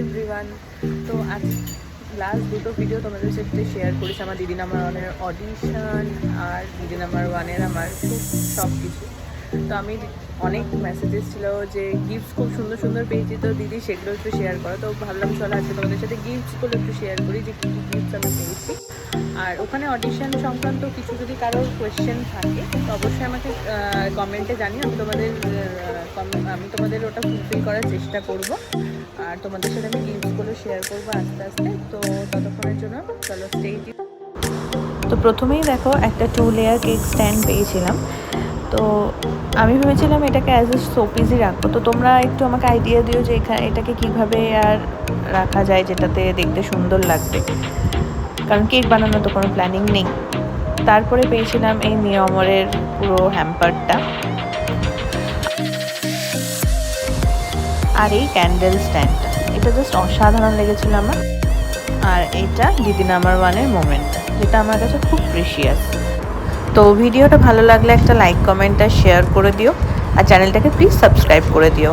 Everyone. তো আজ last দুটো ভিডিও তোমাদের সাথে শেয়ার করেছি, আমার দিদি নাম্বার ওয়ানের অডিশন আর দিদি নাম্বার ওয়ানের আমার সব কিছু। তো আমি অনেক মেসেজেস ছিল যে গিফটস খুব সুন্দর সুন্দর পেয়েছি, তো দিদি সেগুলো একটু শেয়ার করো। তো ভাবলাম চলো আজকে তোমাদের সাথে গিফটসগুলো একটু শেয়ার করি যে কী কী গিফটস আমি পেয়েছি। আর ওখানে অডিশন সংক্রান্ত কিছু যদি কারোর কোয়েশ্চেন থাকে তো অবশ্যই আমাকে কমেন্টে জানিয়ে আমি তোমাদের ওটা ফুলফিল করার চেষ্টা করব। আর তোমাদের সাথে আমি গিফটসগুলো শেয়ার করবো আস্তে আস্তে। তো ততক্ষণের জন্য চলো স্টে টিউন। তো প্রথমেই দেখো একটা 2 লেয়ার কেক স্ট্যান্ড পেয়েছিলাম। তো আমি ভেবেছিলাম এটাকে অ্যাজ এ শোপিসই রাখবো। তো তোমরা একটু আমাকে আইডিয়া দিও যে এটাকে কিভাবে আর রাখা যায় যেটাতে দেখতে সুন্দর লাগবে, কারণ কেক বানানোর তো কোনো প্ল্যানিং নেই। তারপরে পেয়েছিলাম এই মিয়ামরের পুরো হ্যাম্পারটা আর এই ক্যান্ডেল স্ট্যান্ডটা, এটা জাস্ট অসাধারণ লেগেছিল আমার। আর এটা দিদি নাম্বার ওয়ানের মোমেন্ট, যেটা আমার কাছে খুব প্রিশিয়াস। তো ভিডিওটা ভালো লাগলে একটা লাইক কমেন্ট আর শেয়ার করে দিও, আর চ্যানেলটাকে প্লিজ সাবস্ক্রাইব করে দিও।